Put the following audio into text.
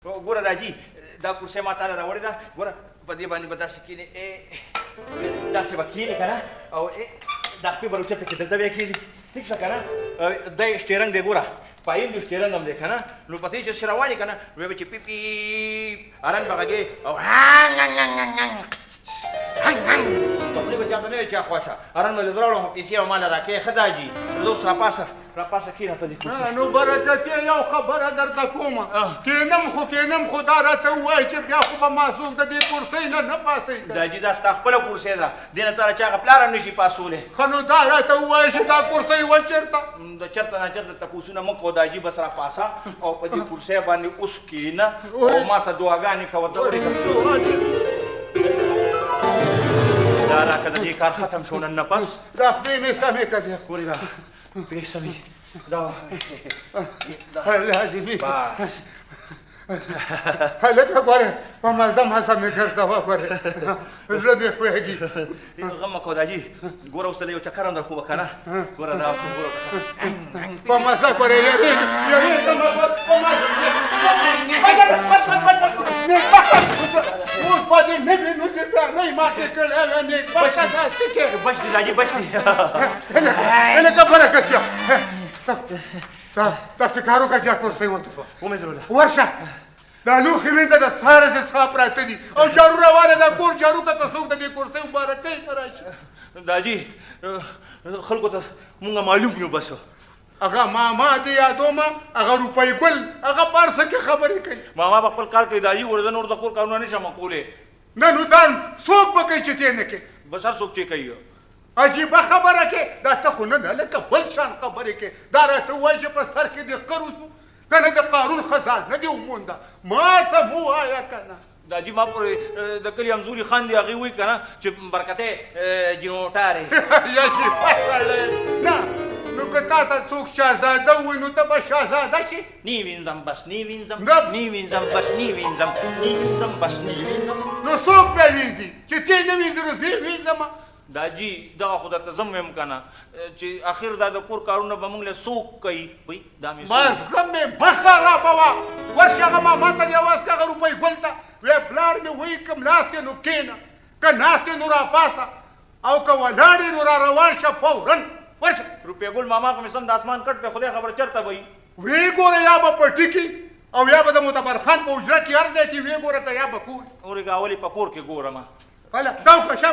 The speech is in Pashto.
ګوره راځي دا کرسۍ ما تاله راوړې ده ګوره په دې باندې به داسې کښېنې داسې به کښېنې که نه او دا خپې به اوچته کښې دلته بیا کښېنې ټیک شوه که نه دی شټېرنګ دی ګوره پایم د شټېرنګ هم دی که نه نو په دې چې چې روان یې که نه نو به چې پی پی هرن به غږې او پخلی به چاته نه وي چا خوښه هرن به له زه راوړم پیسې او ماله راکړې ښه دا جي زه اوس راپاسه کښېنه په دې کرسۍ نو برکتې یو خبره درته کومه کښېنم خو دا راته ووایي چې بیا خو به معصوم د دې کرسۍ نه پاسئ دا جي دا ستا خپله کرسۍ ده دې نه تا له چا هغه پلار هم نشي پاسولی ښه نو دا راته ووایي چې دا کرسۍ وه چېرته د چېرته نه چېرته تپوسونه مه کوه دا جي بس راپاسه او په دې کرسۍ باندې اوس کښېنه او ما ته دعاګانې کوه ته ورې دا راکه د دې کار ختم شو نن نه پس دا خپې مې سمې که بیا خورې دا پرې سمې دا لازمي بس هلکه ګورې په مزه مې ګرځوه ګورې زړه مې خوږي غم مه کوه دا جي ګوره اوس ته یو چکر هم در خو به که نه ګوره دا په مزه ګورې یارېږم اوس په دې نوي نو چې پلانۍ ماتې کړې وې نېکبخته داسې کې بچ دي دا جي بچ دي هلکه برکت داسې کار وکړه چې دا کرسۍ وتوپه ومې زړونه ورشه دا لوښي مینځه د سهاره څخه پراته دي او جارو روانه ده کور جارو که که څوک د دې کرسۍ مبارکۍ ته راشي دا جي خلکو ته مونږ معلوم یو بس هغه ماما دې یادومه هغه روپۍ ګل هغه په هر څه کې خبرې کوي ماما به خپل کار کوي دا جي ګوره زه نور د کور کارونه نشم کولی نه نو دا څوک به کوي چې تی نه کوي بس هر څوک چې کوي عجیبه خبره کې دا ته خو نه لکه بل شان خبرې کې دا راته ووایي چې په سر کې دې قر وشو که نه د قارون خزانه دې ومونده ما ته مو وایه که نه دا جي ما پورې د کلي همزوري خان دي هغې وایي که نه چې برکتې جنوټارې یا چې پهړی نه نو که تا ته څوک شهزاده ووایي نو ته به شهزاده شي نی وینځم بس نی وینځم نه. نی وینځم بس نی وینځم نی وینځم بس نی وینځم نو څوک به وینځي چې تی نه وینځي نو زه وینځمه دا جي دغه خو درته زه ویم که نه چې اخر دا د کور کارونه به موږ له څوک کوي وایي دا مې بس غم مې مه خرابوه ورشه هغه ماما ته دې اواز که هغه روپۍ ګل ته وی پلار مې وایي که ناست یې نو کښېنه که ناست یې نو راپاسه او که ولاړ یې نو را روان شه فورا ورشه روپۍ ګل ماما خو مې سم د اسمان کټ دی خدای خبر چېرته به وي وی ګوره یا به په ټکي او یا به د معتبر خان په حجره کې هر ځای کې وی ګوره که یا به کور اورېږه اول یې په کور کې ګورم هله دا وکړه شابه